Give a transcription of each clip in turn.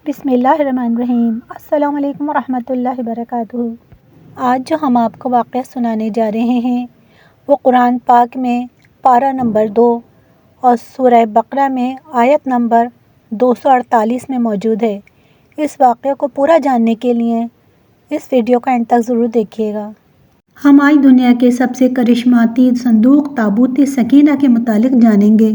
بسم اللہ الرحمن الرحیم۔ السلام علیکم ورحمۃ اللہ وبرکاتہ۔ آج جو ہم آپ کو واقعہ سنانے جا رہے ہیں وہ قرآن پاک میں پارہ نمبر 2 اور سورہ بقرہ میں آیت نمبر 248 میں موجود ہے۔ اس واقعے کو پورا جاننے کے لیے اس ویڈیو کا اینڈ تک ضرور دیکھیے گا۔ ہم آج دنیا کے سب سے کرشماتی صندوق تابوت سکینہ کے متعلق جانیں گے۔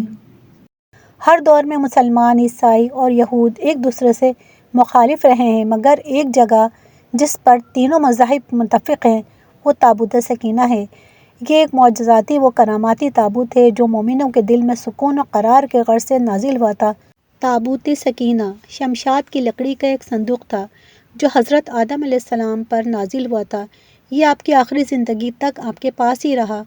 ہر دور میں مسلمان، عیسائی اور یہود ایک دوسرے سے مخالف رہے ہیں، مگر ایک جگہ جس پر تینوں مذاہب متفق ہیں وہ تابوت سکینہ ہے۔ یہ ایک معجزاتی و کراماتی تابوت ہے جو مومنوں کے دل میں سکون و قرار کے غرض سے نازل ہوا تھا۔ تابوت سکینہ شمشاد کی لکڑی کا ایک صندوق تھا جو حضرت آدم علیہ السلام پر نازل ہوا تھا۔ یہ آپ کی آخری زندگی تک آپ کے پاس ہی رہا،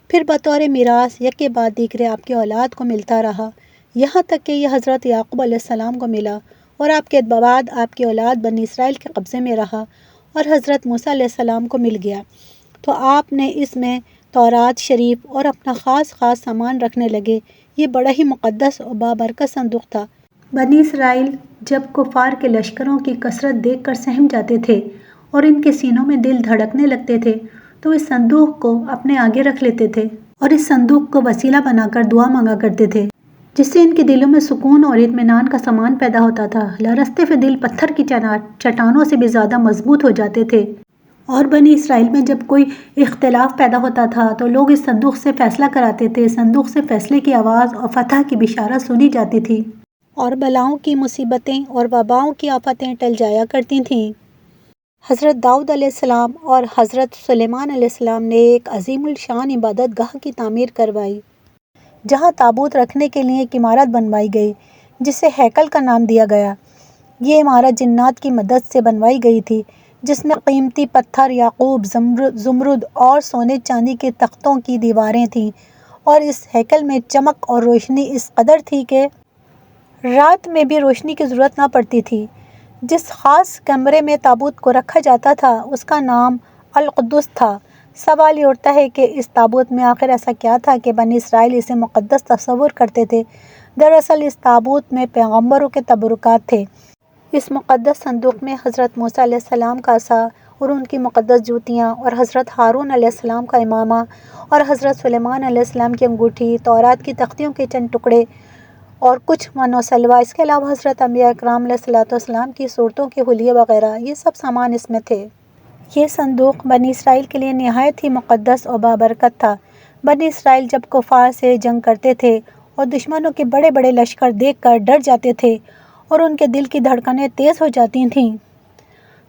پھر بطور میراث یک کے بعد دیگرے آپ کی اولاد کو ملتا رہا، یہاں تک کہ یہ حضرت یعقوب علیہ السلام کو ملا اور آپ کے بعد آپ کی اولاد بنی اسرائیل کے قبضے میں رہا اور حضرت موسیٰ علیہ السلام کو مل گیا تو آپ نے اس میں تورات شریف اور اپنا خاص سامان رکھنے لگے۔ یہ بڑا ہی مقدس اور بابرکت صندوق تھا۔ بنی اسرائیل جب کفار کے لشکروں کی کثرت دیکھ کر سہم جاتے تھے اور ان کے سینوں میں دل دھڑکنے لگتے تھے تو اس صندوق کو اپنے آگے رکھ لیتے تھے اور اس صندوق کو وسیلہ بنا کر دعا مانگا کرتے تھے، جس سے ان کے دلوں میں سکون اور اطمینان کا سامان پیدا ہوتا تھا۔ لرزتے ہوئے دل پتھر کی چٹانوں سے بھی زیادہ مضبوط ہو جاتے تھے، اور بنی اسرائیل میں جب کوئی اختلاف پیدا ہوتا تھا تو لوگ اس صندوق سے فیصلہ کراتے تھے۔ صندوق سے فیصلے کی آواز اور فتح کی بشارت سنی جاتی تھی، اور بلاؤں کی مصیبتیں اور وباؤں کی آفتیں ٹل جایا کرتی تھیں۔ حضرت داؤد علیہ السلام اور حضرت سلیمان علیہ السلام نے ایک عظیم الشان عبادت گاہ کی تعمیر کروائی، جہاں تابوت رکھنے کے لیے ایک عمارت بنوائی گئی جسے ہیکل کا نام دیا گیا۔ یہ عمارت جنات کی مدد سے بنوائی گئی تھی، جس میں قیمتی پتھر، یاقوت، زمرد اور سونے چاندی کے تختوں کی دیواریں تھیں، اور اس ہیکل میں چمک اور روشنی اس قدر تھی کہ رات میں بھی روشنی کی ضرورت نہ پڑتی تھی۔ جس خاص کمرے میں تابوت کو رکھا جاتا تھا اس کا نام القدس تھا۔ سوال یہ اٹھتا ہے کہ اس تابوت میں آخر ایسا کیا تھا کہ بنی اسرائیل اسے مقدس تصور کرتے تھے؟ دراصل اس تابوت میں پیغمبروں کے تبرکات تھے۔ اس مقدس صندوق میں حضرت موسیٰ علیہ السلام کا عصا اور ان کی مقدس جوتیاں، اور حضرت ہارون علیہ السلام کا امامہ اور حضرت سلیمان علیہ السلام کی انگوٹھی، تورات کی تختیوں کے چند ٹکڑے اور کچھ من و سلوہ، اس کے علاوہ حضرت انبیاء اکرام علیہ السلام کی صورتوں کے حلیے وغیرہ، یہ سب سامان اس میں تھے۔ یہ صندوق بنی اسرائیل کے لیے نہایت ہی مقدس اور بابرکت تھا۔ بنی اسرائیل جب کفار سے جنگ کرتے تھے اور دشمنوں کے بڑے بڑے لشکر دیکھ کر ڈر جاتے تھے اور ان کے دل کی دھڑکنیں تیز ہو جاتی تھیں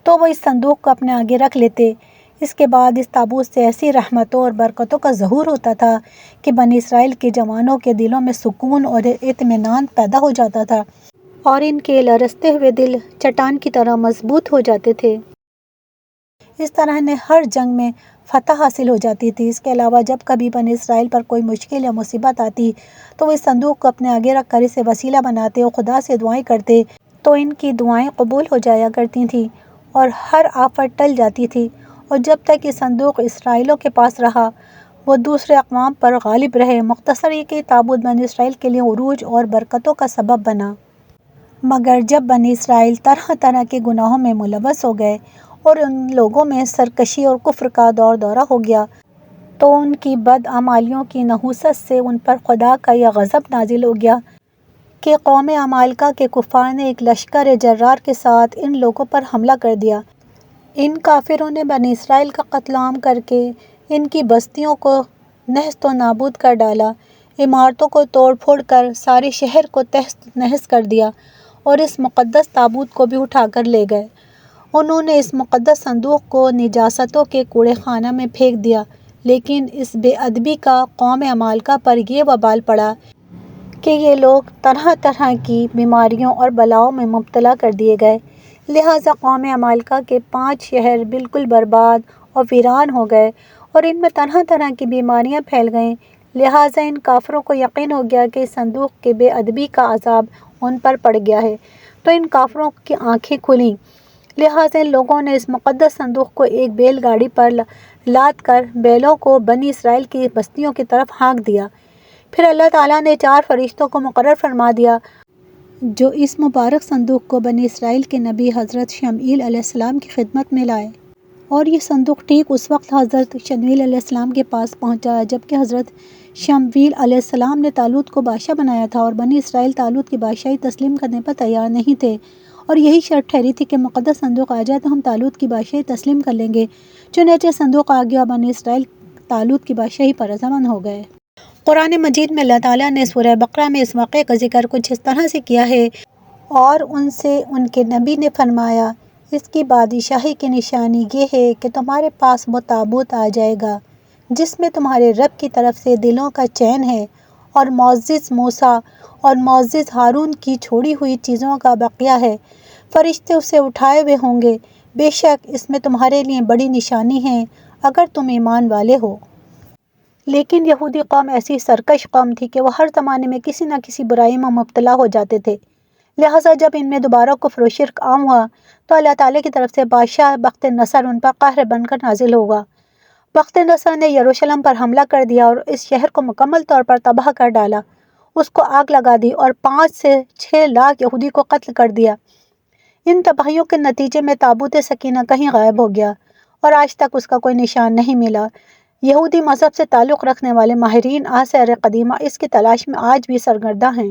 تو وہ اس صندوق کو اپنے آگے رکھ لیتے۔ اس کے بعد اس تابوت سے ایسی رحمتوں اور برکتوں کا ظہور ہوتا تھا کہ بنی اسرائیل کے جوانوں کے دلوں میں سکون اور اطمینان پیدا ہو جاتا تھا اور ان کے لرزتے ہوئے دل چٹان کی طرح مضبوط ہو جاتے تھے۔ اس طرح انہیں ہر جنگ میں فتح حاصل ہو جاتی تھی۔ اس کے علاوہ جب کبھی بنی اسرائیل پر کوئی مشکل یا مصیبت آتی تو وہ اس صندوق کو اپنے آگے رکھ کر اسے وسیلہ بناتے اور خدا سے دعائیں کرتے تو ان کی دعائیں قبول ہو جایا کرتی تھیں اور ہر آفت ٹل جاتی تھی۔ اور جب تک یہ صندوق اسرائیلیوں کے پاس رہا وہ دوسرے اقوام پر غالب رہے۔ مختصر یہ کہ تابوت بنی اسرائیل کے لیے عروج اور برکتوں کا سبب بنا، مگر جب بنی اسرائیل طرح طرح کے گناہوں میں ملوث ہو گئے اور ان لوگوں میں سرکشی اور کفر کا دورہ ہو گیا تو ان کی بدعمالیوں کی نحوست سے ان پر خدا کا یہ غضب نازل ہو گیا کہ قوم عمالقہ کے کفار نے ایک لشکر جرار کے ساتھ ان لوگوں پر حملہ کر دیا۔ ان کافروں نے بنی اسرائیل کا قتل عام کر کے ان کی بستیوں کو نیست و نابود کر ڈالا، عمارتوں کو توڑ پھوڑ کر سارے شہر کو تہس نہس کر دیا اور اس مقدس تابوت کو بھی اٹھا کر لے گئے۔ انہوں نے اس مقدس صندوق کو نجاستوں کے کوڑے خانہ میں پھینک دیا، لیکن اس بے ادبی کا قوم عمالقہ پر یہ وبال پڑا کہ یہ لوگ طرح طرح کی بیماریوں اور بلاؤں میں مبتلا کر دیے گئے، لہٰذا قوم عمالقہ کے 5 شہر بالکل برباد اور ویران ہو گئے اور ان میں طرح طرح کی بیماریاں پھیل گئیں۔ لہٰذا ان کافروں کو یقین ہو گیا کہ اس صندوق کے بے ادبی کا عذاب ان پر پڑ گیا ہے، تو ان کافروں کی آنکھیں کھلیں۔ لہٰذا ان لوگوں نے اس مقدس صندوق کو ایک بیل گاڑی پر لاد کر بیلوں کو بنی اسرائیل کی بستیوں کی طرف ہانک دیا۔ پھر اللہ تعالیٰ نے 4 فرشتوں کو مقرر فرما دیا جو اس مبارک صندوق کو بنی اسرائیل کے نبی حضرت شمعیل علیہ السلام کی خدمت میں لائے، اور یہ صندوق ٹھیک اس وقت حضرت شمعیل علیہ السلام کے پاس پہنچا جبکہ حضرت شمعیل علیہ السلام نے طالوت کو بادشاہ بنایا تھا، اور بنی اسرائیل طالوت کی بادشاہی تسلیم کرنے پر تیار نہیں تھے، اور یہی شرط ٹھہری تھی کہ مقدس صندوق آ جائے تو ہم طالوت کی بادشاہی تسلیم کر لیں گے۔ چنانچہ صندوق آ گیا اور بنی اسرائیل طالوت کی بادشاہی پر رضامند ہو گئے۔ قرآن مجید میں اللہ تعالیٰ نے سورہ بقرہ میں اس واقعے کا ذکر کچھ اس طرح سے کیا ہے، اور ان سے ان کے نبی نے فرمایا، اس کی بادشاہی کی نشانی یہ ہے کہ تمہارے پاس وہ تابوت آ جائے گا جس میں تمہارے رب کی طرف سے دلوں کا چین ہے، اور معزز موسیٰ اور معزز ہارون کی چھوڑی ہوئی چیزوں کا بقیہ ہے، فرشتے اسے اٹھائے ہوئے ہوں گے، بے شک اس میں تمہارے لیے بڑی نشانی ہے اگر تم ایمان والے ہو۔ لیکن یہودی قوم ایسی سرکش قوم تھی کہ وہ ہر زمانے میں کسی نہ کسی برائی میں مبتلا ہو جاتے تھے، لہٰذا جب ان میں دوبارہ کفر و شرک عام ہوا تو اللہ تعالیٰ کی طرف سے بادشاہ بخت نصر ان پر قاہر بن کر نازل ہوا۔ بخت نصر نے یروشلم پر حملہ کر دیا اور اس شہر کو مکمل طور پر تباہ کر ڈالا، اس کو آگ لگا دی اور 5 سے 6 لاکھ یہودی کو قتل کر دیا۔ ان تباہیوں کے نتیجے میں تابوت سکینہ کہیں غائب ہو گیا اور آج تک اس کا کوئی نشان نہیں ملا۔ یہودی مذہب سے تعلق رکھنے والے ماہرین عصر قدیمہ اس کی تلاش میں آج بھی سرگرداں ہیں۔